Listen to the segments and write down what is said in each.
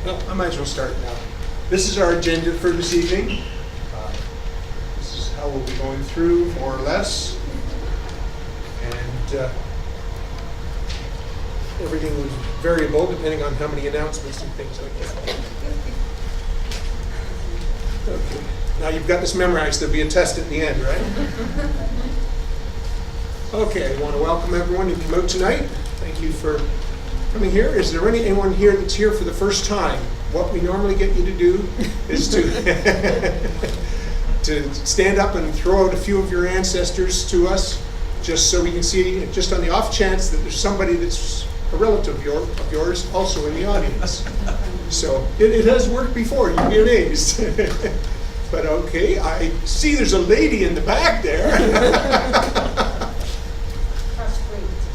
Well, I might as well start now. This is our agenda for this evening. This is how we'll be going through, more or less. And everything was variable depending on how many announcements and things like that. Okay. Now you've got this memorized. There'll be a test at the end, right? Okay, I want to welcome everyone who came out tonight. Thank you for coming here. Is there anyone here that's here for the first time? What we normally get you to do is to to stand up and throw out a few of your ancestors to us, just so we can see, just on the off chance that there's somebody that's a relative of yours also in the audience. So it has worked before, you'd be amazed. But okay, I see there's a lady in the back there.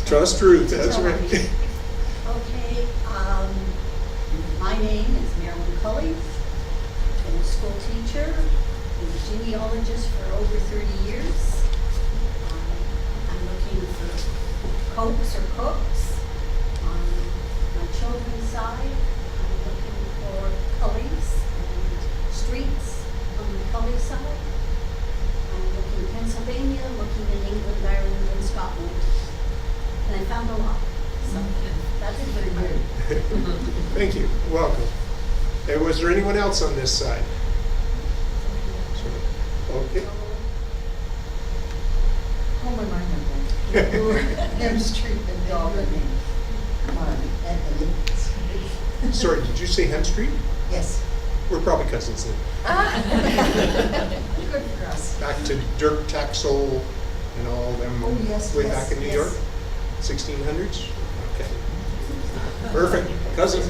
Trust Ruth, that's right. Okay, my name is Marian Press. I'm a school teacher, and a genealogist for over 30 years. I'm looking for cooks or cooks. On my children's side, I'm looking for cullies and streets on the cully side. I'm looking in Pennsylvania, looking in England, Ireland, and Scotland. And I found a lot, so that's it for you. Thank you. Welcome. And was there anyone else on this side? Okay. Oh, my mind. M Street and Durham. Sorry, did you say Hem Street? Yes. We're probably cousins then. Good for us. Back to Dirk Taxol and all them Oh, yes, way yes, back in New yes. York? 1600s? Okay. Perfect. Cousin.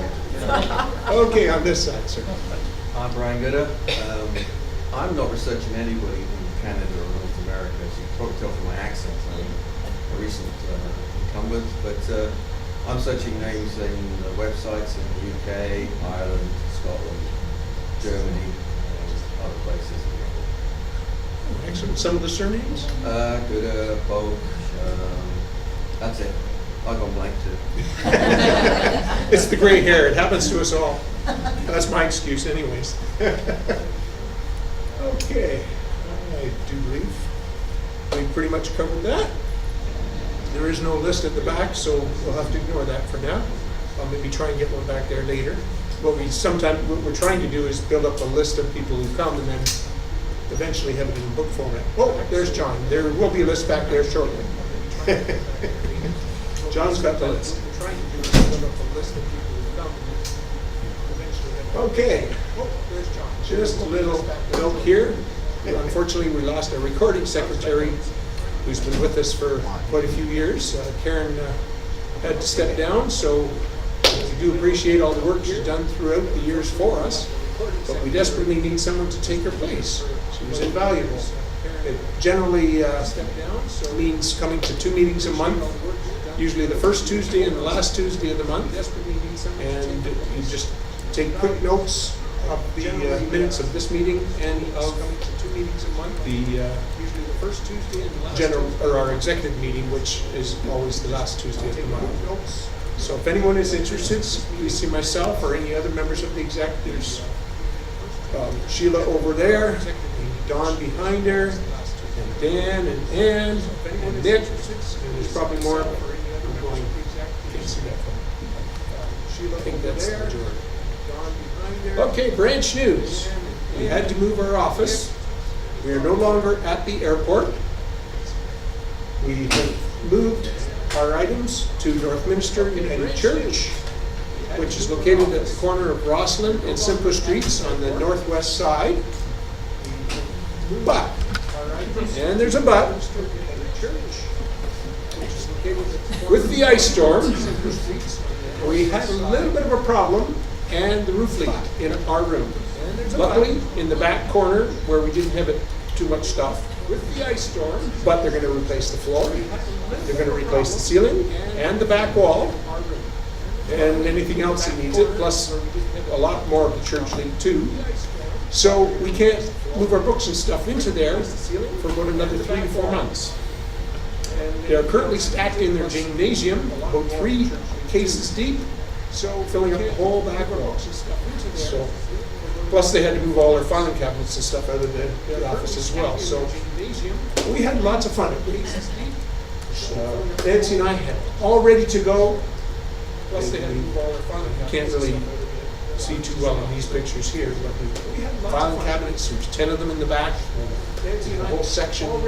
Okay, on this side, sir. I'm Brian Gooder. I'm not researching anybody in Canada or North America, as you can probably tell from my accent. I'm a recent incumbent, but I'm searching names in websites in the UK, Ireland, Scotland, Germany, and other places. Excellent. Some of the surnames? Gooder, Boak, that's it. I've gone blank too. It's the gray hair. It happens to us all. That's my excuse anyways. Okay. I do believe we pretty much covered that. There is no list at the back, so we'll have to ignore that for now. I'll maybe try and get one back there later. What we're trying to do is build up a list of people who come and then eventually have it in book format. Oh, there's John. There will be a list back there shortly. John's got the list. Okay. Just a little note here. Unfortunately, we lost our recording secretary who's been with us for quite a few years. Karen had to step down, so we do appreciate all the work she's done throughout the years for us, but we desperately need someone to take her place. She was invaluable. It generally means coming to 2 meetings a month, usually the first Tuesday and the last Tuesday of the month, and you just take quick notes of the minutes of this meeting and of the first Tuesday and the last general or our executive meeting, which is always the last Tuesday of the month. So if anyone is interested, please see myself or any other members of the executives. Sheila over there, and Dawn behind her, and Dan and Anne and Nick, and there's probably more. Can't see that from. I think that's the majority. Okay, branch news. We had to move our office. We are no longer at the airport. We have moved our items to Northminster United Church, which is located at the corner of Rosslyn and Simcoe Streets on the northwest side. But, and there's a but, with the ice storm, we had a little bit of a problem and the roof leaked in our room. Luckily, in the back corner where we didn't have it too much stuff, with the ice storm, but they're going to replace the floor, they're going to replace the ceiling and the back wall, and anything else that needs it, plus a lot more of the church leaked too. So we can't move our books and stuff into there for about another 3 to 4 months. They are currently stacked in their gymnasium, about 3 cases deep, So filling up the whole back walls and stuff. So, plus they had to move all their filing cabinets and stuff out of the office as well. So we had lots of fun. Nancy and I had all ready to go. Plus they had to move all their filing cabinets. Can't really see too well in these pictures here, but we had filing cabinets. There's 10 of them in the back. A whole section for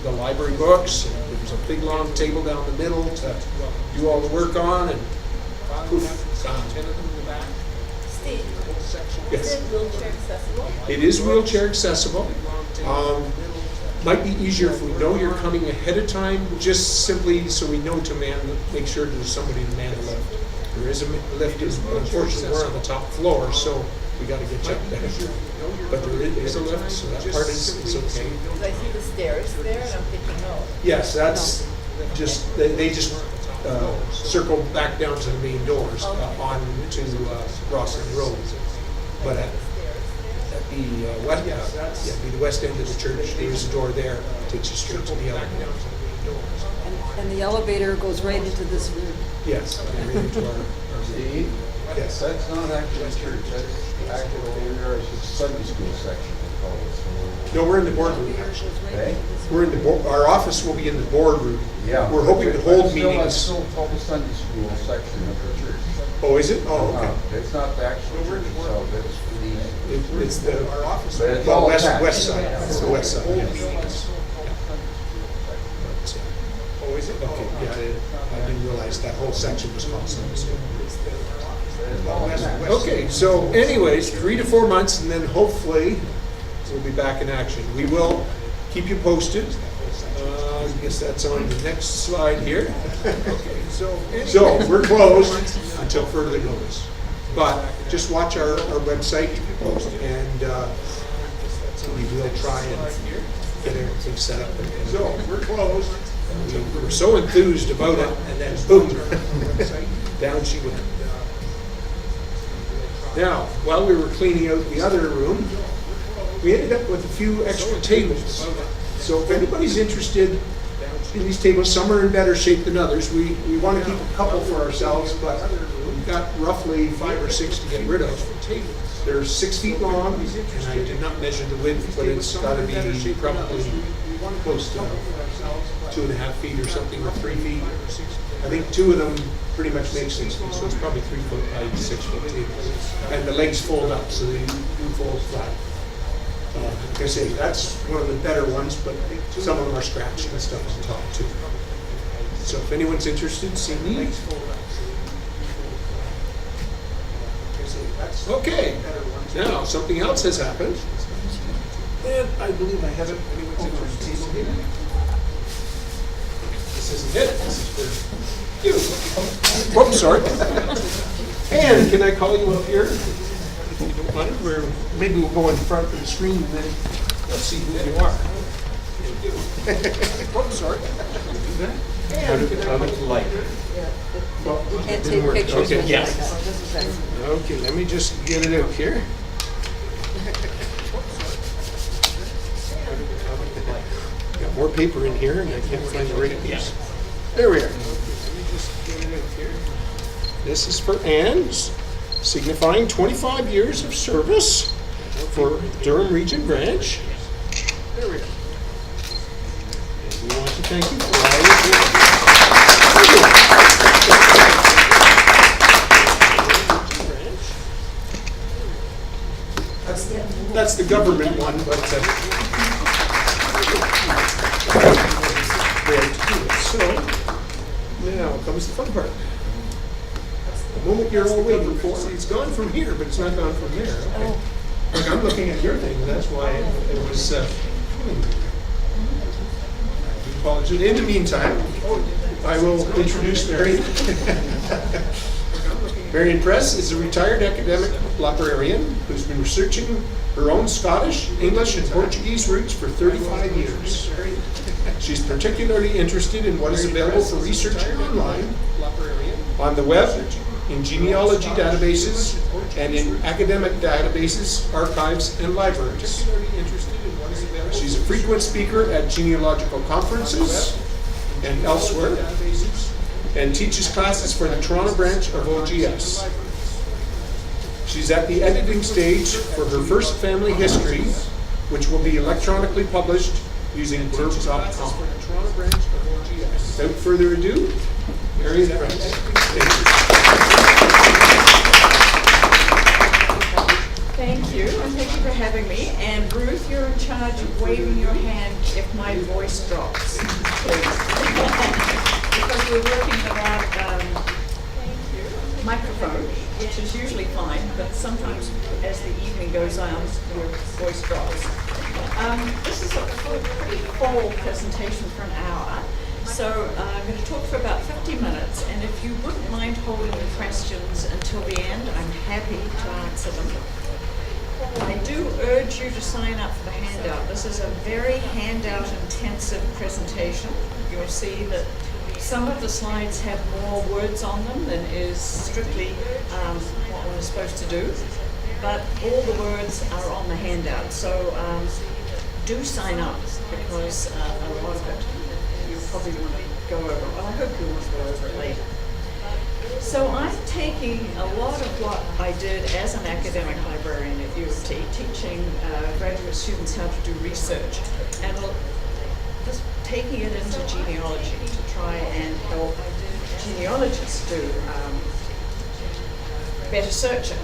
the library books. And there was a big long table down the middle to do all the work on, and poof, 10 of them in the back. Steve, Yes. is it wheelchair accessible? It is wheelchair accessible. Might be easier if we know you're coming ahead of time, just simply so we know to make sure there's somebody to man the lift. There is a lift, unfortunately we're on the top floor, so we gotta get you up there. But there is a lift, so that part is okay. Because I see the stairs there and I'm thinking, oh. Yes, that's just, they just circle back down to the main doors on to Rosslyn Road. But at the west end of the church, there is a door there, takes you straight to the elevator. And the elevator goes right into this room. Yes, right into our Steve? Yes. That's not actually church, that's actually Sunday school section, they call it. No, we're in the boardroom actually. Okay? We're in our office will be in the boardroom. Yeah. We're hoping to hold That's meetings. still called the Sunday school section of the church. Oh, is it? Oh, okay. It's not the actual church itself, it's the, It's the, but it's well, all west attached. side. It's the west side. Yes. Oh, is it? Okay, yeah, I didn't realize that whole section was called Sunday school. Okay, so anyways, 3 to 4 months, and then hopefully we'll be back in action. We will keep you posted. I guess that's on the next slide here. Okay, so we're closed until further notice. But just watch our website and we will try and get everything set up. So we're closed. We were so enthused about it, and then boom, down she went. Now, while we were cleaning out the other room, we ended up with a few extra tables. So if anybody's interested in these tables, some are in better shape than others. We want to keep a couple for ourselves, but we've got roughly 5 or 6 to get rid of. They're 6 feet long, and I did not measure the width, but it's got to be probably close to 2.5 feet or something, or 3 feet. I think 2 of them pretty much make 6 feet, so it's probably 3 foot by 6 foot tables. And the legs fold up, so they do fold flat. Like I say, that's one of the better ones, but some of them are scratched and stuff on top too. So if anyone's interested, see me. Okay, now something else has happened. And I believe I have it. Anyone's interested here? This isn't it. This is for you. Whoops, sorry. And can I call you up here? If you don't mind, maybe we'll go in front of the screen and then let's see who you are. Whoops, sorry. How much light? We can't take pictures Okay, with yeah. like that. This is like- Okay, let me just get it out here. Got more paper in here and I can't find the right piece. There we are. Let me just get it out here. This is for Anne, signifying 25 years of service for Durham Region Branch. There we are. And we want to thank you for all your service. That's the government one, but so now comes the fun part. The moment you're all waiting for. See, it's gone from here, but it's not gone from there. Okay. Like I'm looking at your thing, that's why it was. Apologies. In the meantime, I will introduce Marian. Marian Press is a retired academic librarian who's been researching her own Scottish, English, and Portuguese roots for 35 years. She's particularly interested in what is available for researching online, on the web, in genealogy databases, and in academic databases, archives, and libraries. She's a frequent speaker at genealogical conferences and elsewhere, and teaches classes for the Toronto branch of OGS. She's at the editing stage for her first family history, which will be electronically published using Durham.com. Without further ado, Marian Press. Thank you, and thank you for having me. And Ruth, you're in charge of waving your hand if my voice drops, please. Because we're working without microphone, which is usually fine, but sometimes as the evening goes on, your voice drops. This is a pretty full presentation for an hour. So I'm going to talk for about 50 minutes, and if you wouldn't mind holding the questions until the end, I'm happy to answer them. I do urge you to sign up for the handout. This is a very handout-intensive presentation. You'll see that some of the slides have more words on them than is strictly what one is supposed to do, but all the words are on the handout. So do sign up, because a lot of it you probably want to go over. Well, I hope you want to go over it later. So I'm taking a lot of what I did as an academic librarian at U of T, teaching graduate students how to do research, and just taking it into genealogy to try and help genealogists do better searching.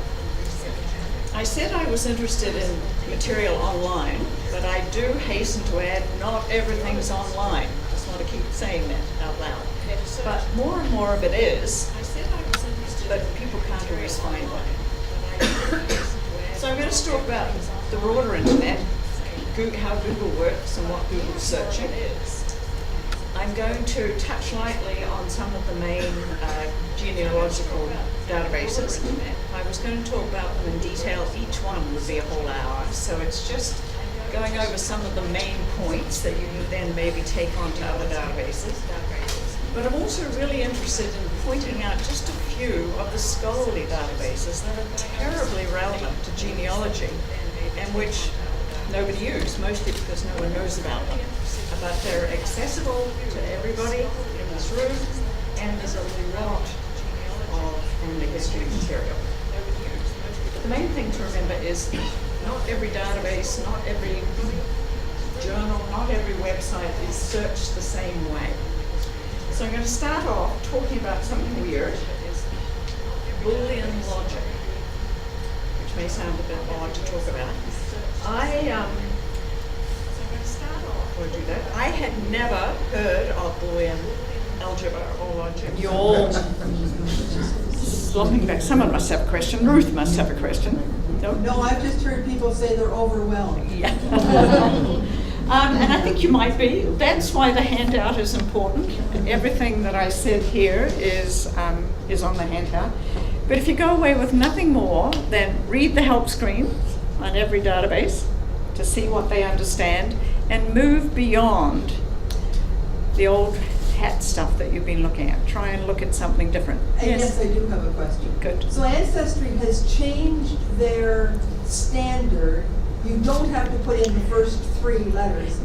I said I was interested in material online, but I do hasten to add, not everything's online. I just want to keep saying that out loud. But more and more of it is, but people can't always find one. So I'm going to talk about the broader internet, how Google works and what Google's searching. I'm going to touch lightly on some of the main genealogical databases. I was going to talk about them in detail. Each one would be a whole hour, so it's just going over some of the main points that you can then maybe take onto other databases. But I'm also really interested in pointing out just a few of the scholarly databases that are terribly relevant to genealogy and which nobody uses, mostly because no one knows about them. But they're accessible to everybody in this room, and there's a lot of family history material. The main thing to remember is not every database, not every journal, not every website is searched the same way. So I'm going to start off talking about something weird, Boolean logic, which may sound a bit odd to talk about. I had never heard of Boolean algebra or logic. You're all slumping back. Someone must have a question. Ruth must have a question. No, I've just heard people say they're overwhelmed. Yeah. And I think you might be. That's why the handout is important. Everything that I said here is on the handout. But if you go away with nothing more than read the help screen on every database to see what they understand and move beyond the old hat stuff that you've been looking at. Try and look at something different. And yes, I do have a question. Good. So Ancestry has changed their standard. You don't have to put in the first 3 letters.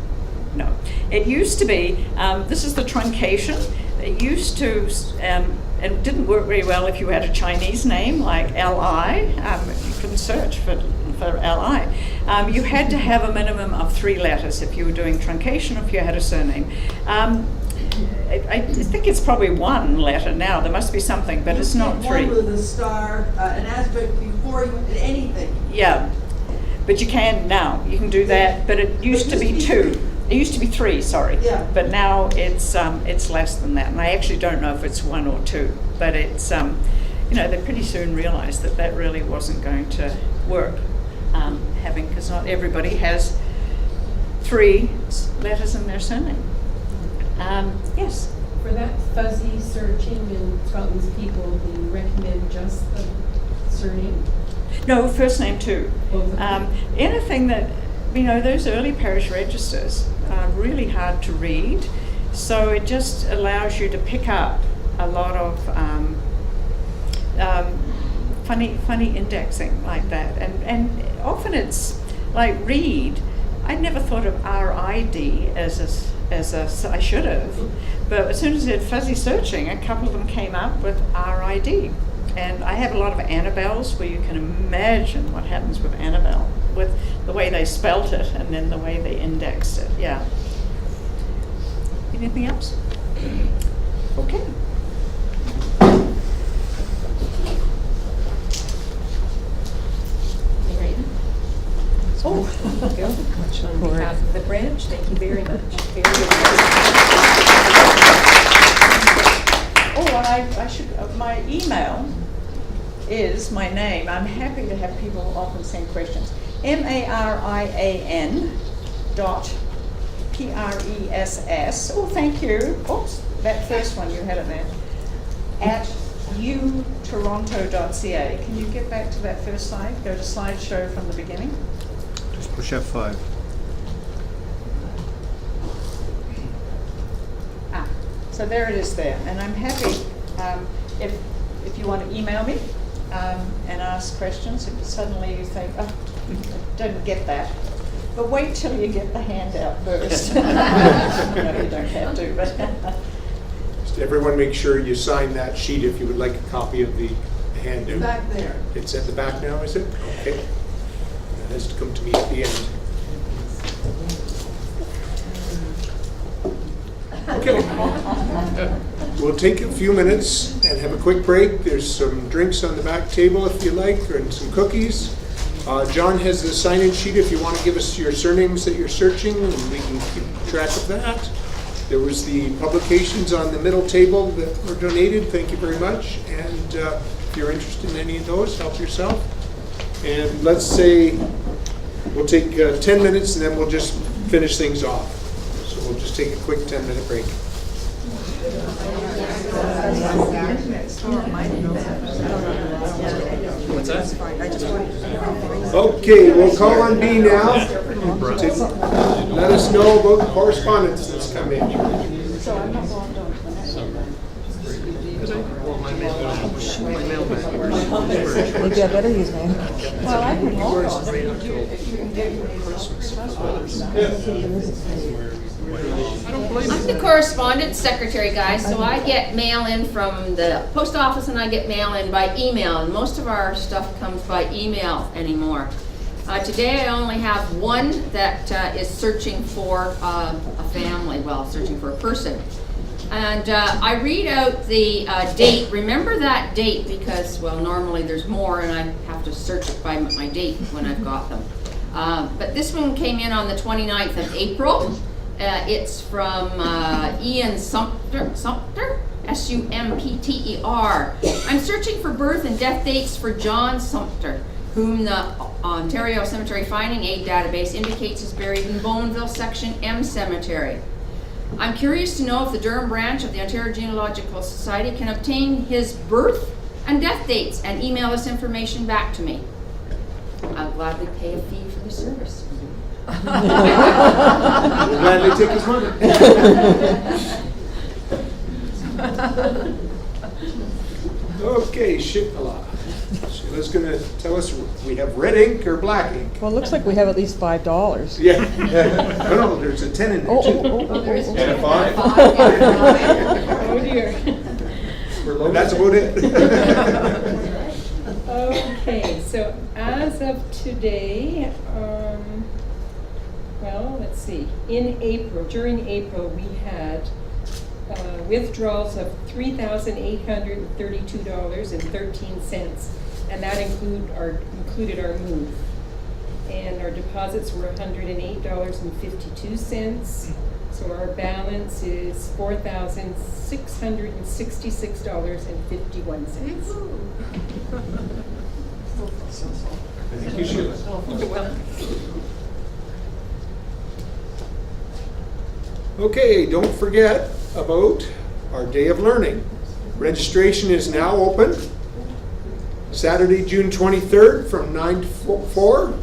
No. It used to be, this is the truncation. It used to, and it didn't work very well if you had a Chinese name like Li. You couldn't search for Li. You had to have a minimum of 3 letters if you were doing truncation, if you had a surname. I think it's probably 1 letter now. There must be something, but it's not 3. One with a star, an asterisk before you, anything. Yeah. But you can now. You can do that. But it used to be 2. It used to be 3. Sorry. Yeah. But now it's less than that. And I actually don't know if it's 1 or 2. But it's they pretty soon realised that really wasn't going to work. Because not everybody has 3 letters in their surname. Yes. For that fuzzy searching in Scotland's people, do you recommend just the surname? No, first name too. Anything that, those early parish registers are really hard to read, so it just allows you to pick up a lot of funny indexing like that. And often it's like read. I never thought of RID as I should have, but as soon as I did fuzzy searching, a couple of them came up with RID. And I have a lot of Annabelles where you can imagine what happens with Annabelle, with the way they spelt it and then the way they indexed it, yeah. Anything else? Okay. Oh, much on behalf of the branch, thank you very much. Very good. Oh, and I should, my email is my name. I'm happy to have people often send questions. marian.press. Oh, thank you. Oops, that first one, you had it there. At utoronto.ca. Can you get back to that first slide? Go to slideshow from the beginning. Just push F5. So there it is there, and I'm happy if you want to email me and ask questions. If suddenly you think, oh, I don't get that, but wait till you get the handout first. No, you don't have to, but Just everyone make sure you sign that sheet if you would like a copy of the handout. Back there. It's at the back now, is it? Okay. That has to come to me at the end. Okay. We'll take a few minutes and have a quick break. There's some drinks on the back table if you like, and some cookies. John has the sign-in sheet if you want to give us your surnames that you're searching, and we can keep track of that. There was the publications on the middle table that were donated. Thank you very much. And if you're interested in any of those, help yourself. And let's say we'll take 10 minutes and then we'll just finish things off. So we'll just take a quick 10-minute break. What's that? Okay, we'll call on B now to let us know about the correspondence that's come in. so I'm not going on to the next one. Maybe I better use mine. Well, I can hold on if you can get your I'm the correspondence secretary, guys, so I get mail in from the post office and I get mail in by email, and most of our stuff comes by email anymore. Today I only have one that is searching for a family, well, searching for a person. And I read out the date. Remember that date because, well, normally there's more and I have to search it by my date when I've got them. But this one came in on the 29th of April. It's from Ian Sumpter, S-U-M-P-T-E-R. I'm searching for birth and death dates for John Sumpter, whom the Ontario Cemetery Finding Aid database indicates is buried in Bowmanville Section M Cemetery. I'm curious to know if the Durham branch of the Ontario Genealogical Society can obtain his birth and death dates and email this information back to me. I'll gladly pay a fee for the service. We'll gladly take his money. Okay, Shikala. Sheila's going to tell us we have red ink or black ink. Well, it looks like we have at least $5. Yeah. No, there's a 10 in there too. And a 5? Oh dear. That's about it. Okay, so as of today, well, let's see, during April, we had withdrawals of $3,832.13, and that included our move. And our deposits were $108.52, so our balance is $4,666.51. Thank you, Sheila. Okay, don't forget about our Day of Learning. Registration is now open. Saturday, June 23rd from 9 to 4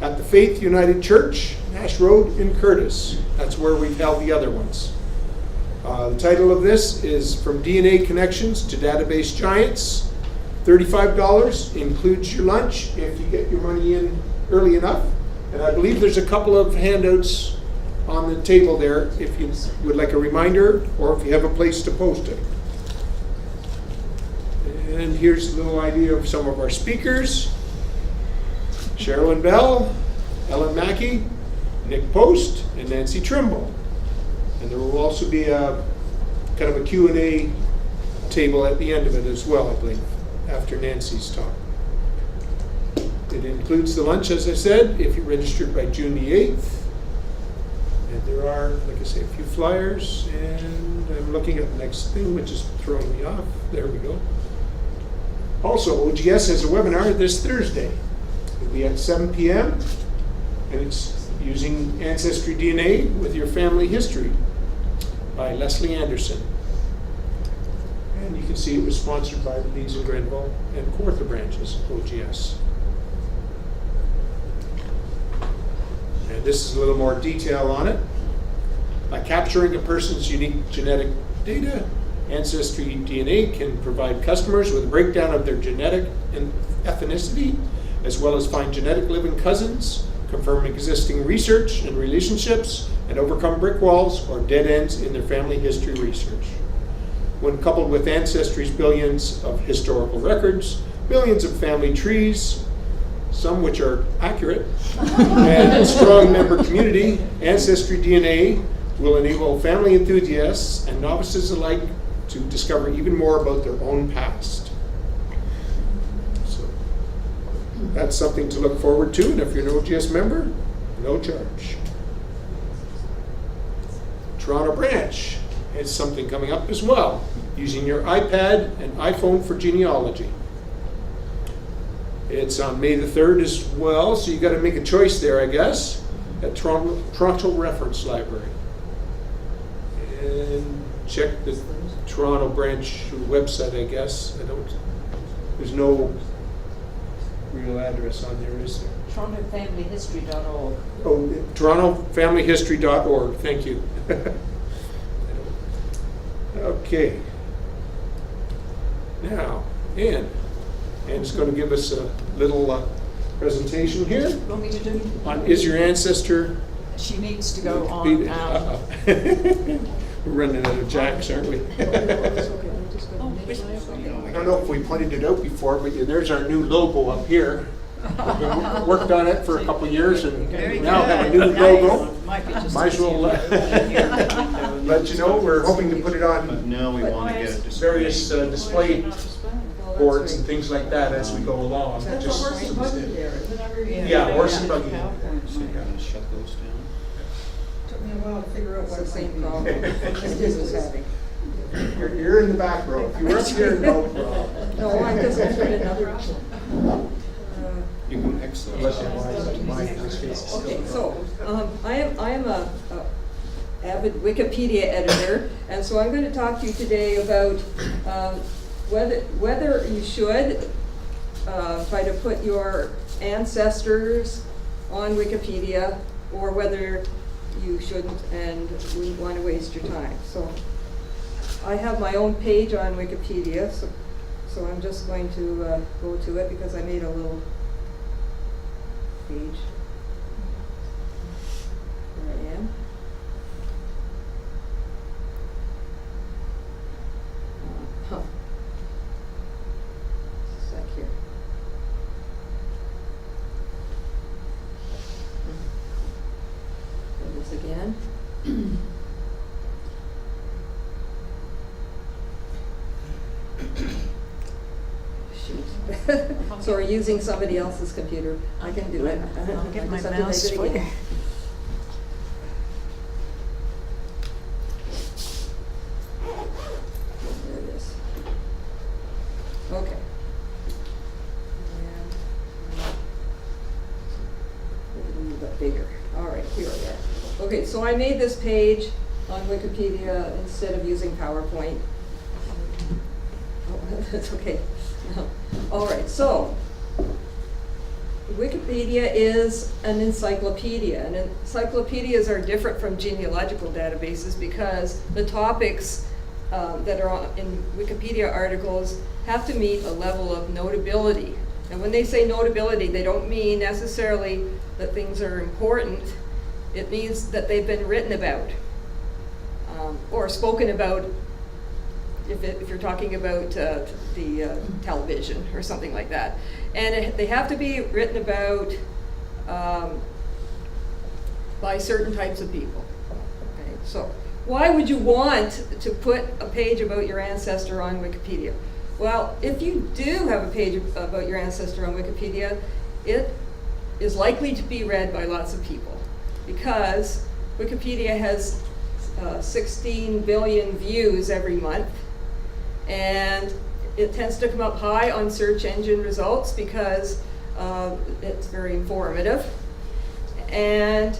at the Faith United Church, Nash Road in Curtis. That's where we've held the other ones. The title of this is From DNA Connections to Database Giants. $35 includes your lunch if you get your money in early enough. And I believe there's a couple of handouts on the table there if you would like a reminder or if you have a place to post it. And here's a little idea of some of our speakers. Sherilyn Bell, Ellen Mackey, Nick Post, and Nancy Trimble. And there will also be a kind of a Q&A table at the end of it as well, I believe, after Nancy's talk. It includes the lunch, as I said, if you registered by June the 8th. And there are, like I say, a few flyers, and I'm looking at the next thing, which is throwing me off. There we go. Also, OGS has a webinar this Thursday. It'll be at 7 p.m., and it's using Ancestry DNA with your family history by Leslie Anderson. And you can see it was sponsored by the Leeds and Grenville and Kawartha branches of OGS. And this is a little more detail on it. By capturing a person's unique genetic data, Ancestry DNA can provide customers with a breakdown of their genetic and ethnicity, as well as find genetic living cousins, confirm existing research and relationships, and overcome brick walls or dead ends in their family history research. When coupled with Ancestry's billions of historical records, billions of family trees, some which are accurate, and a strong member community, Ancestry DNA will enable family enthusiasts and novices alike to discover even more about their own past. So that's something to look forward to, and if you're an OGS member, no charge. Toronto branch has something coming up as well, using your iPad and iPhone for genealogy. It's on May the 3rd as well, so you got to make a choice there, I guess, at Toronto Reference Library. And check the Toronto branch website, I guess. There's no real address on there, is there? TorontoFamilyHistory.org. Oh, TorontoFamilyHistory.org, thank you. Okay. Now, Anne's going to give us a little presentation here Want me to do? on Is Your Ancestor. She needs to go on. Uh-oh. We're running out of jacks, aren't we? I don't know if we pointed it out before, but there's our new logo up here. We've worked on it for a couple of years and now have a new logo. Might as well let you know. We're hoping to put it on No, we want to get it various display boards and things like that as we go along. That's a horse and buggy there, isn't it? Yeah, horse and buggy. So you're gonna shut those down? Took me a while to figure out what the same problem this was having. You're in the back row. If you were up here, no problem. No, I just entered another. You can excel. Unless you want mine, in which case it's still Okay, wrong. so I am a avid Wikipedia editor, and so I'm going to talk to you today about whether you should try to put your ancestors on Wikipedia, or whether you shouldn't and wouldn't want to waste your time. So I have my own page on Wikipedia, so I'm just going to go to it because I made a little page. There I am. Sec here. Do this again. Shoot. So we're using somebody else's computer. I can do it. I'll get I my just have to mouse type for it you. again. There it is. Okay. And a little bit bigger. All right, here we are. Okay, so I made this page on Wikipedia instead of using PowerPoint. Oh, that's okay. All right, so Wikipedia is an encyclopedia, and encyclopedias are different from genealogical databases because the topics that are in Wikipedia articles have to meet a level of notability. And when they say notability, they don't mean necessarily that things are important. it means that they've been written about or spoken about. If you're talking about the television or something like that, and they have to be written about by certain types of people. Okay, so why would you want to put a page about your ancestor on Wikipedia? Well, if you do have a page about your ancestor on Wikipedia, it is likely to be read by lots of people because Wikipedia has 16 billion views every month, and it tends to come up high on search engine results because it's very informative. And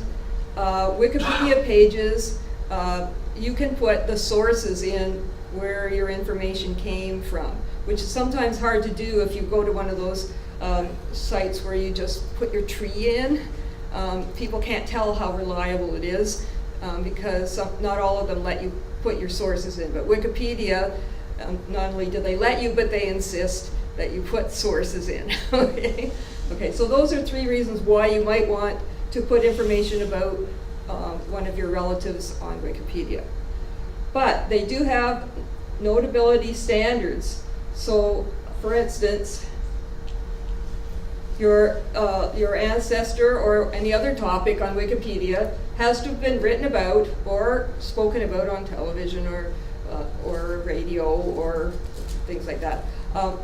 Wikipedia pages, you can put the sources in where your information came from, which is sometimes hard to do if you go to one of those sites where you just put your tree in. People can't tell how reliable it is because not all of them let you put your sources in. But Wikipedia, not only do they let you, but they insist that you put sources in. Okay? Okay, so those are 3 reasons why you might want to put information about one of your relatives on Wikipedia. But they do have notability standards. So, for instance, your ancestor or any other topic on Wikipedia has to have been written about or spoken about on television or radio or things like that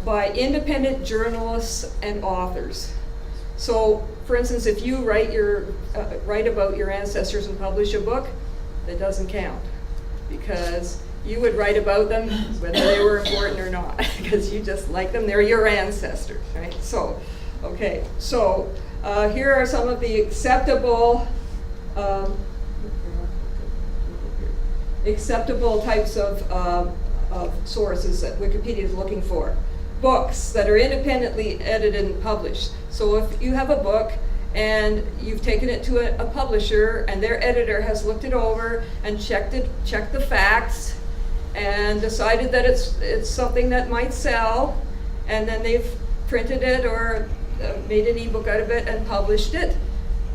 by independent journalists and authors. So, for instance, if you write about your ancestors and publish a book, that doesn't count because you would write about them whether they were important or not because you just like them. They're your ancestors, right? So, okay. So here are some of the acceptable types of sources that Wikipedia is looking for. Books that are independently edited and published. So if you have a book and you've taken it to a publisher and their editor has looked it over and checked the facts and decided that it's something that might sell, and then they've printed it or made an ebook out of it and published it,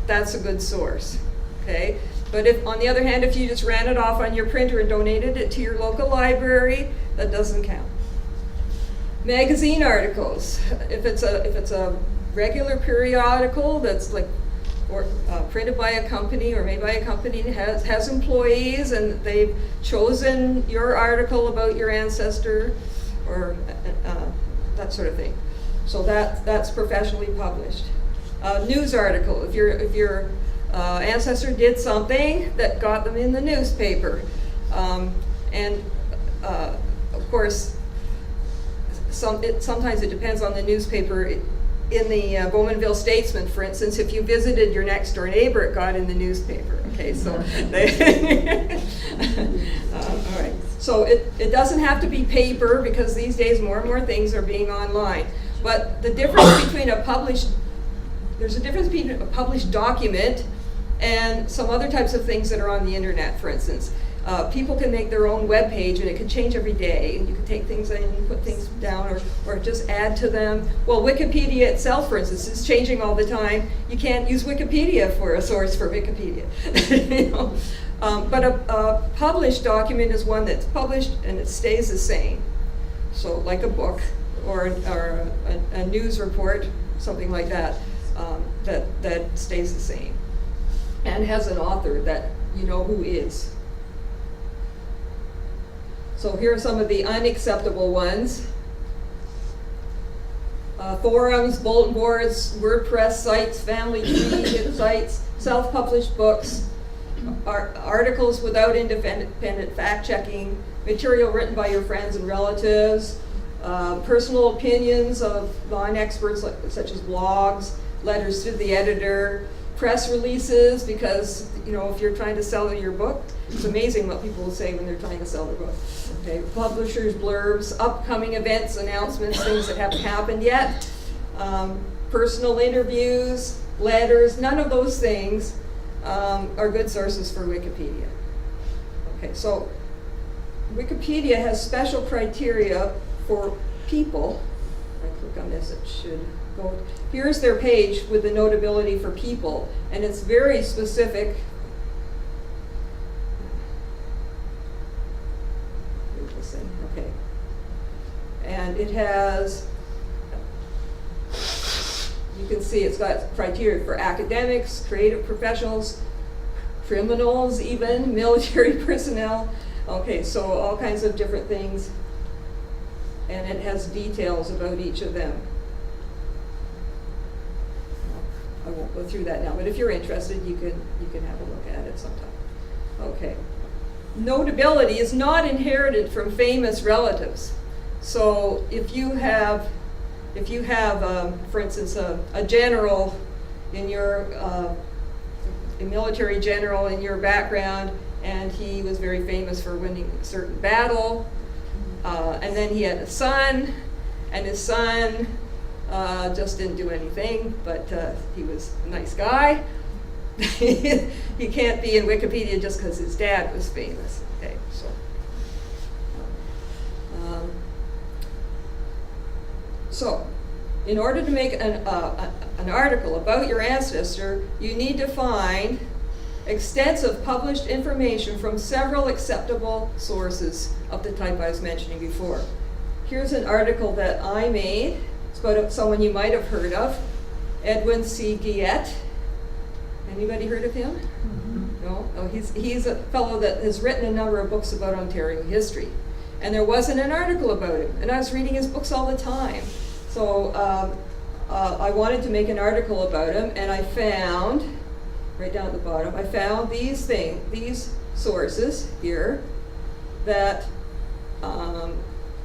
that's a good source. Okay? But if, on the other hand, if you just ran it off on your printer and donated it to your local library, that doesn't count. Magazine articles. If it's a regular periodical that's like printed by a company or made by a company that has employees and they've chosen your article about your ancestor or that sort of thing. So that's professionally published. News article. If your ancestor did something that got them in the newspaper, and of course. Sometimes it depends on the newspaper. In the Bowmanville Statesman, for instance, if you visited your next door neighbor, it got in the newspaper. Okay, so all right. So it doesn't have to be paper because these days more and more things are being online. But the difference between there's a difference between a published document and some other types of things that are on the internet, for instance. People can make their own web page and it can change every day, and you can take things in and put things down or just add to them. Well, Wikipedia itself, for instance, is changing all the time. You can't use Wikipedia for a source for Wikipedia. You know? But a published document is one that's published and it stays the same. So like a book or a news report, something like that, that stays the same and has an author that you know who is. So here are some of the unacceptable ones. Forums, bulletin boards, WordPress sites, family tree sites, self-published books, articles without independent fact-checking, material written by your friends and relatives, personal opinions of non-experts such as blogs, letters to the editor, press releases, because if you're trying to sell your book, it's amazing what people will say when they're trying to sell their book. Okay, publishers' blurbs, upcoming events, announcements, things that haven't happened yet, personal interviews, letters, none of those things are good sources for Wikipedia. Okay, so Wikipedia has special criteria for people. If I click on this, it should go. Here's their page with the notability for people, and it's very specific And it has, you can see it's got criteria for academics, creative professionals, criminals even, military personnel. Okay, so all kinds of different things. And it has details about each of them. I won't go through that now, but if you're interested, you can have a look at it sometime. Okay. Notability is not inherited from famous relatives. So if you have, for instance, a general in your, a military general in your background, and he was very famous for winning a certain battle, and then he had a son, and his son just didn't do anything, but he was a nice guy. He can't be in Wikipedia just because his dad was famous. Okay, so in order to make an article about your ancestor, you need to find extensive published information from several acceptable sources of the type I was mentioning before. Here's an article that I made. It's about someone you might have heard of, Edwin C. Guillet. Anybody heard of him? Mm-hmm. No? Oh, he's a fellow that has written a number of books about Ontario history. And there wasn't an article about him. And I was reading his books all the time. So I wanted to make an article about him, and I found, right down at the bottom, I found these sources here that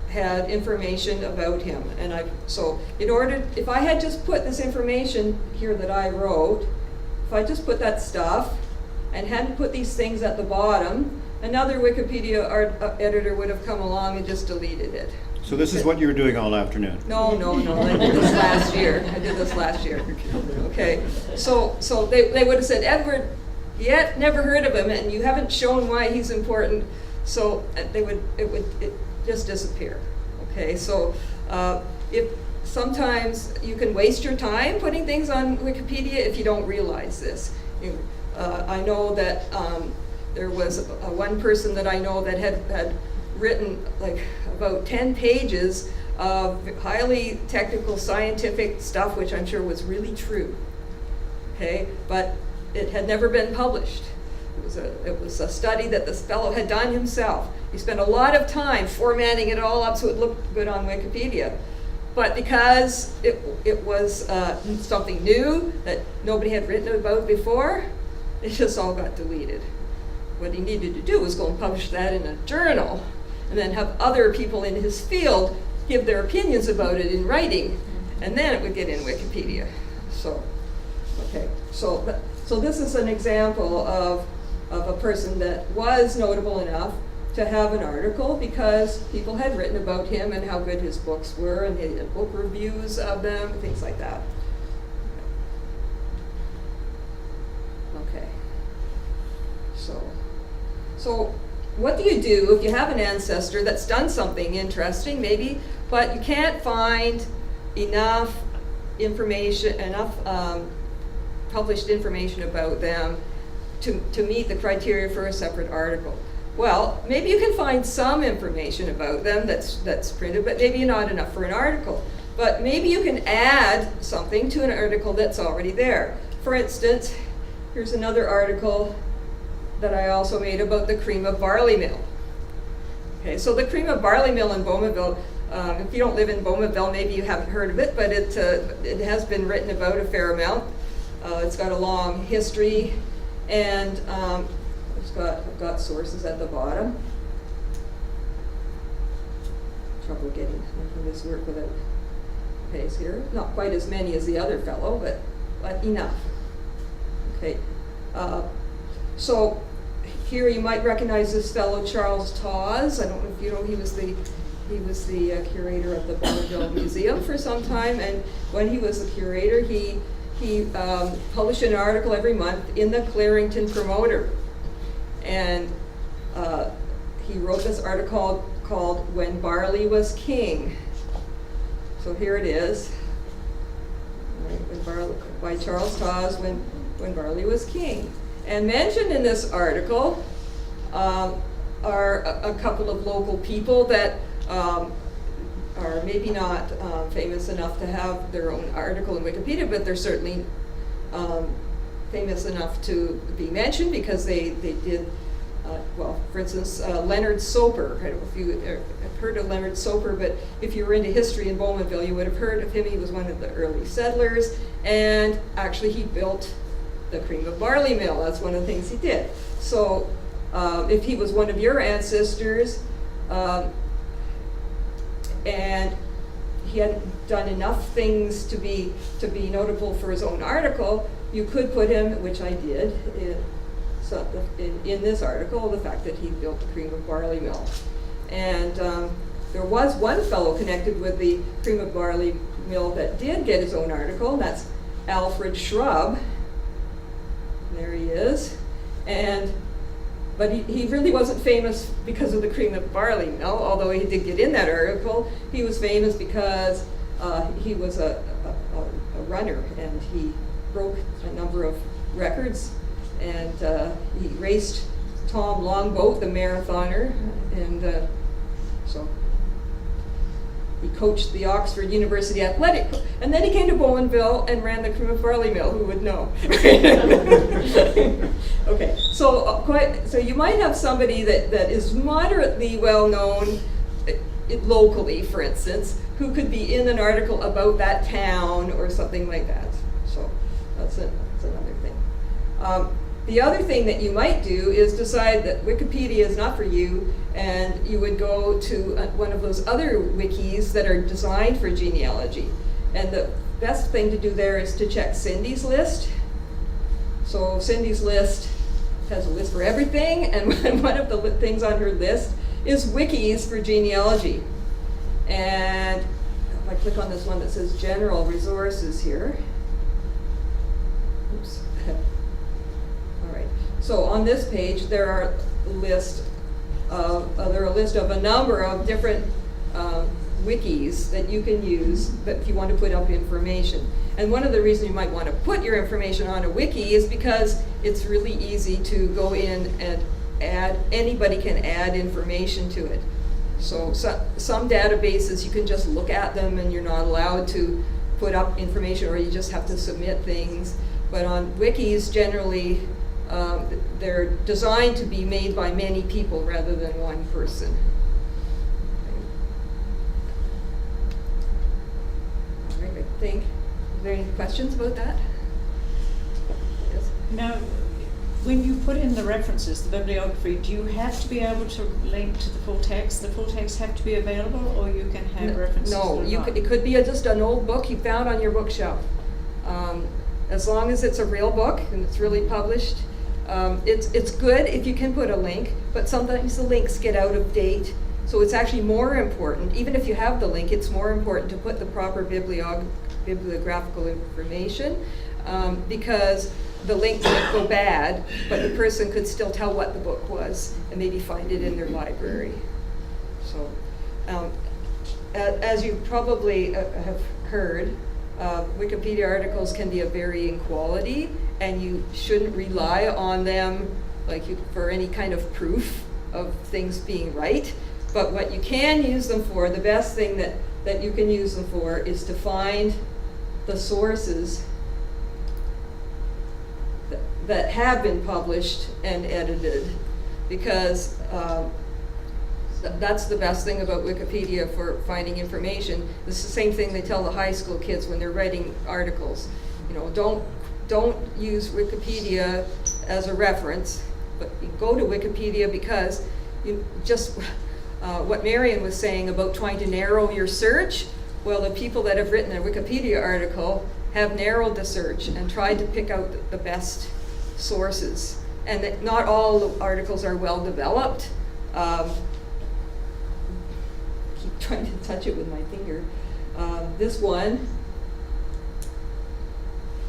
had information about him. And if I had just put this information here that I wrote, if I just put that stuff and hadn't put these things at the bottom, another Wikipedia editor would have come along and just deleted it. So this is what you were doing all afternoon? No, I did this last year. Okay, so they would have said, Edward, yet never heard of him, and you haven't shown why he's important, so it would just disappear. Okay, so if sometimes you can waste your time putting things on Wikipedia if you don't realize this. I know that there was one person that I know that had written like about 10 pages of highly technical scientific stuff, which I'm sure was really true. Okay, but it had never been published. It was a study that this fellow had done himself. He spent a lot of time formatting it all up so it looked good on Wikipedia. But because it was something new that nobody had written about before, it just all got deleted. What he needed to do was go and publish that in a journal, and then have other people in his field give their opinions about it in writing, and then it would get in Wikipedia. So, okay, so this is an example of a person that was notable enough to have an article because people had written about him and how good his books were, and he had book reviews of them, things like that. Okay. So what do you do if you have an ancestor that's done something interesting, maybe, but you can't find enough information, published information about them to meet the criteria for a separate article? Well, maybe you can find some information about them that's printed, but maybe not enough for an article. But maybe you can add something to an article that's already there. For instance, here's another article that I also made about the cream of barley mill. Okay, so the cream of barley mill in Beaumeville, if you don't live in Beaumeville, maybe you haven't heard of it, but it has been written about a fair amount. It's got a long history, and I've got sources at the bottom. Trouble getting this work without pace here. Not quite as many as the other fellow, but enough. Okay, so here you might recognize this fellow Charles Tawes. I don't know if you know, he was the curator of the Beaumeville Museum for some time, and when he was the curator, he published an article every month in the Clarington Promoter. And he wrote this article called When Barley Was King. So here it is, by Charles Tawes, When Barley Was King. And mentioned in this article are a couple of local people that are maybe not famous enough to have their own article in Wikipedia, but they're certainly famous enough to be mentioned because they did, well, for instance, Leonard Soper. I don't know if you have heard of Leonard Soper, but if you were into history in Bowmanville, you would have heard of him. He was one of the early settlers, and actually he built the cream of barley mill. That's one of the things he did. So if he was one of your ancestors, and he had done enough things to be notable for his own article, you could put him, which I did, in this article, the fact that he built the cream of barley mill. And there was one fellow connected with the cream of barley mill that did get his own article, and that's Alfred Shrub. There he is. But he really wasn't famous because of the cream of barley mill, although he did get in that article. He was famous because he was a runner, and he broke a number of records, and he raced Tom Longboat, the marathoner, and so he coached the Oxford University Athletic, and then he came to Bowmanville and ran the cream of barley mill. Who would know? Okay, so you might have somebody that is moderately well known locally, for instance, who could be in an article about that town or something like that. So that's another thing. The other thing that you might do is decide that Wikipedia is not for you, and you would go to one of those other wikis that are designed for genealogy. And the best thing to do there is to check Cindy's list. So Cindy's list has a list for everything, and one of the things on her list is wikis for genealogy. And if I click on this one that says general resources here, oops. All right. So on this page, there are a list of a number of different wikis that you can use if you want to put up information. And one of the reasons you might want to put your information on a wiki is because it's really easy to go in and anybody can add information to it. So some databases, you can just look at them and you're not allowed to put up information, or you just have to submit things. But on wikis, generally, they're designed to be made by many people rather than one person. All right, I think. Are there any questions about that? Yes. Now, when you put in the references, the bibliography, do you have to be able to link to the full text? The full text have to be available, or you can have references? No, that are not? it could be just an old book you found on your bookshelf. As long as it's a real book and it's really published, it's good if you can put a link, but sometimes the links get out of date. So it's actually more important, even if you have the link, it's more important to put the proper bibliographical information, because the link might go bad, but the person could still tell what the book was and maybe find it in their library. So, as you probably have heard, Wikipedia articles can be of varying quality, and you shouldn't rely on them for any kind of proof of things being right. But what you can use them for, the best thing that you can use them for, is to find the sources that have been published and edited, because that's the best thing about Wikipedia for finding information. It's the same thing they tell the high school kids when they're writing articles. You know, don't use Wikipedia as a reference, but you go to Wikipedia because you just what Marian was saying about trying to narrow your search. Well, the people that have written a Wikipedia article have narrowed the search and tried to pick out the best sources, and that not all the articles are well developed. Keep trying to touch it with my finger. This one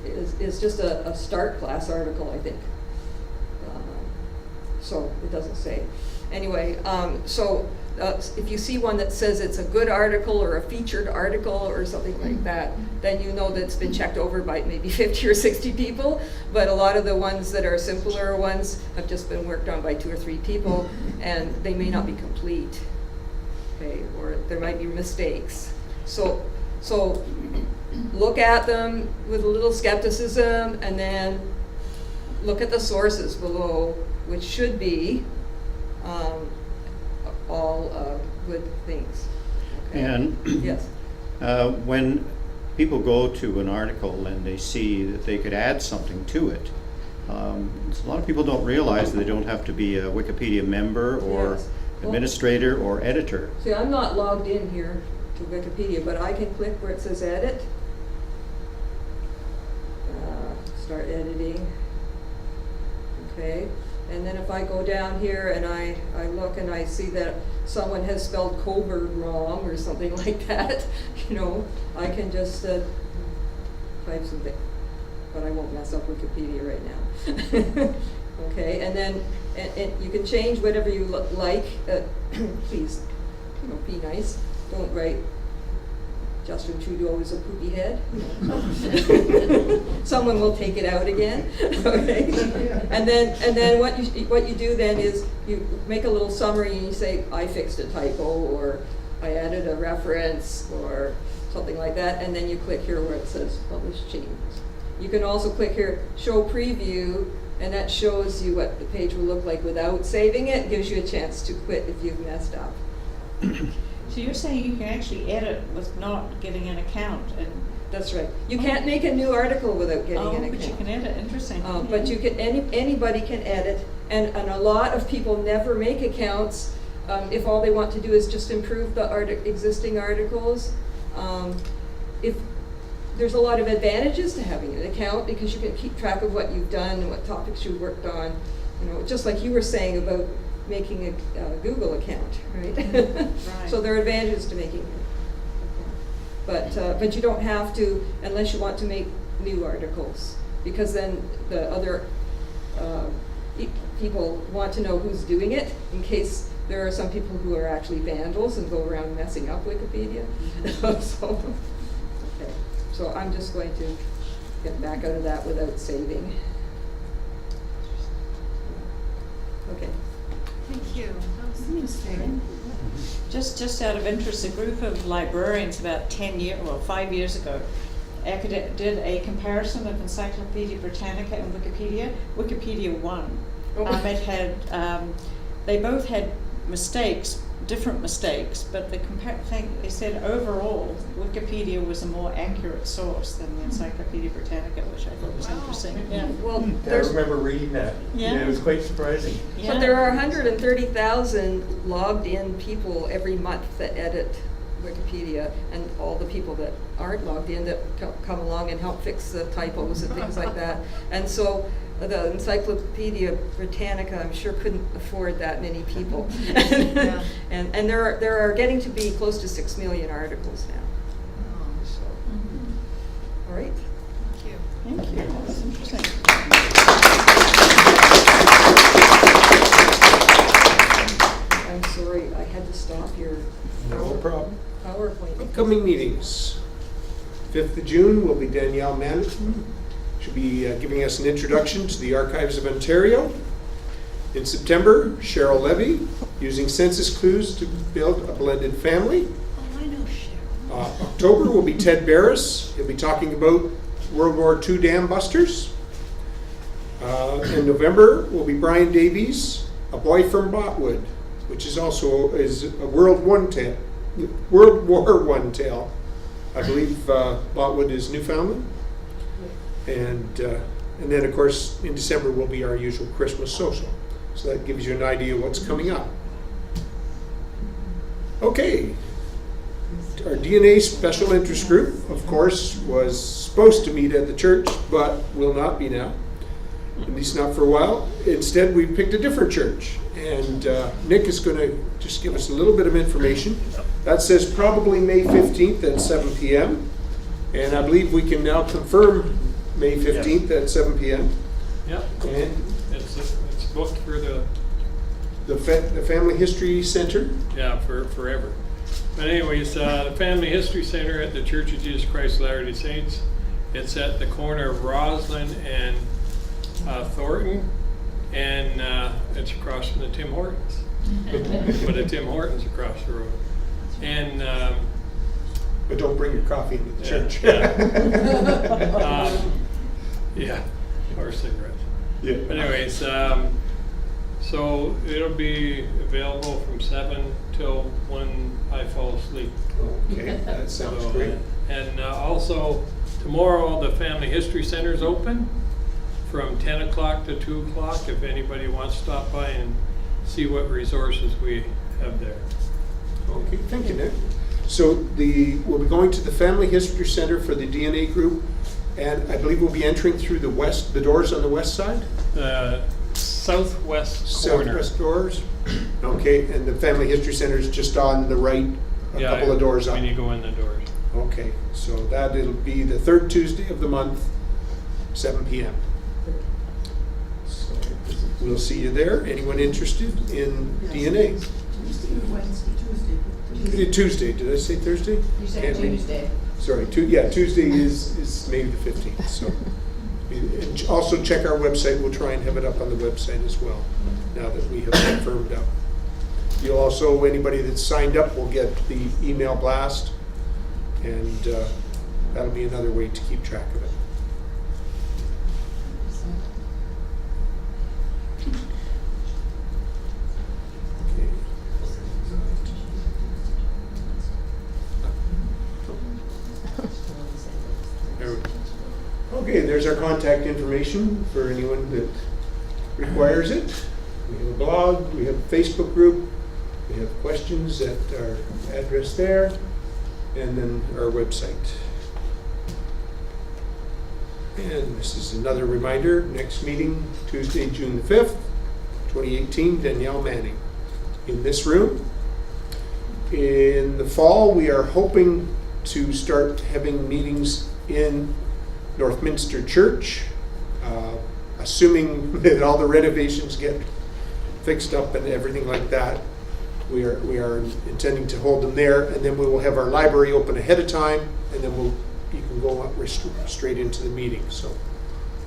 is just a start class article, I think. So it doesn't say. Anyway, if you see one that says it's a good article or a featured article or something like that, then you know that it's been checked over by maybe 50 or 60 people, but a lot of the ones that are simpler ones have just been worked on by 2 or 3 people, and they may not be complete. okay, or there might be mistakes. So look at them with a little skepticism, and then look at the sources below, which should be all good things. Okay? And Yes. when people go to an article and they see that they could add something to it, a lot of people don't realize that they don't have to be a Wikipedia member or Yes. Well, administrator or editor. see, I'm not logged in here to Wikipedia, but I can click where it says edit. Start editing. Okay, and then if I go down here and I look and I see that someone has spelled Coburg wrong or something like that, you know, I can just type something, but I won't mess up Wikipedia right now. Okay, and then and you can change whatever you like. Please, you know, be nice. Don't write Justin Trudeau is a poopy head. Someone will take it out again. Okay, and then what you do then is you make a little summary and you say I fixed a typo, or I added a reference, or something like that, and then you click here where it says publish changes. You can also click here show preview, and that shows you what the page will look like without saving it. It gives you a chance to quit if you've messed up. So you're saying you can actually edit with not getting an account, and That's right. You can't make a new article without getting an account. but you can edit. Interesting. But you can, anybody can edit, and a lot of people never make accounts if all they want to do is just improve the existing articles. If there's a lot of advantages to having an account, because you can keep track of what you've done and what topics you've worked on. You know, just like you were saying about making a Google account, right? Right. So there are advantages to making an account. But you don't have to unless you want to make new articles, because then the other people want to know who's doing it, in case there are some people who are actually vandals and go around messing up Wikipedia. So I'm just going to get back out of that without saving. Okay. Thank you. Just out of interest, a group of librarians about 5 years ago did a comparison of Encyclopedia Britannica and Wikipedia. Wikipedia won. It had they both had mistakes, different mistakes, but they said overall Wikipedia was a more accurate source than the Encyclopedia Britannica, which I thought was interesting. Yeah. Well, I remember reading that. Yeah. It was quite surprising. But there are 130,000 logged in people every month that edit Wikipedia, and all the people that aren't logged in that come along and help fix the typos and things like that. And so the Encyclopedia Britannica, I'm sure, couldn't afford that many people. Yeah. and there are getting to be close to 6 million articles now. So, all right. Thank you. Thank you. That's interesting. I'm sorry, I had to stop your No problem. PowerPoint. Upcoming meetings. 5th of June will be Danielle Management. She'll be giving us an introduction to the Archives of Ontario. In September, Cheryl Levy, using census clues to build a blended family. Oh, I know Cheryl. October will be Ted Barris. He'll be talking about World War II dam busters. In November will be Brian Davies, A Boy from Botwood, which is also a World War I tale. I believe Botwood is Newfoundland. And then, of course, in December will be our usual Christmas social. So that gives you an idea of what's coming up. Okay. Our DNA Special Interest Group, of course, was supposed to meet at the church, but will not be now. At least not for a while. Instead, we picked a different church. And Nick is going to just give us a little bit of information. That says probably May 15th at 7 p.m. And I believe we can now confirm May 15th at 7 p.m. Yep. And It's booked for the Family History Center. for forever. But anyways, the Family History Center at the Church of Jesus Christ of Latter-day Saints. It's at the corner of Roslyn and Thornton, and it's across from the Tim Hortons. But the Tim Hortons across the road. And, But don't bring your coffee into the church. yeah, or cigarettes. Yeah. But anyways, so it'll be available from 7 till when I fall asleep. Okay, that sounds So, great. And also, tomorrow, the Family History Center is open from 10 o'clock to 2 o'clock, if anybody wants to stop by and see what resources we have there. Okay, thank you, Nick. So we'll be going to the Family History Center for the DNA group, and I believe we'll be entering through the doors on the west side? Southwest corner. Southwest doors? Okay, and the Family History Center is just on the right, a couple of doors up? When you go in the doors. Okay, so it'll be the third Tuesday of the month, 7 p.m. So we'll see you there. Anyone interested in DNA? Tuesday, did I say Thursday? You said Can't read. Tuesday. Sorry, Tuesday is May the 15th, so. And also check our website, we'll try and have it up on the website as well, now that we have confirmed up. You'll also, anybody that's signed up will get the email blast, and that'll be another way to keep track of it. Okay, there's our contact information for anyone that requires it. We have a blog, we have a Facebook group, we have questions at our address there, and then our website. And this is another reminder, next meeting, Tuesday, June the 5th, 2018, Danielle Manning in this room. In the fall, we are hoping to start having meetings in Northminster Church, assuming that all the renovations get fixed up and everything like that. We are intending to hold them there, and then we will have our library open ahead of time, and then you can go up straight into the meeting. So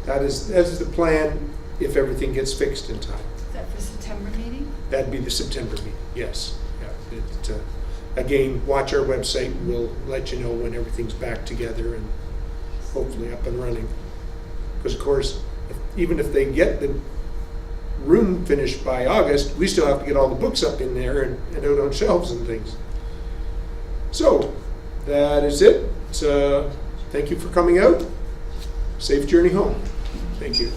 that's the plan if everything gets fixed in time. Is that for September meeting? That'd be the September meeting, yes. Yeah, again, watch our website, and we'll let you know when everything's back together and hopefully up and running. Because of course, even if they get the room finished by August, we still have to get all the books up in there and out on shelves and things. So, that is it. Thank you for coming out. Safe journey home. Thank you.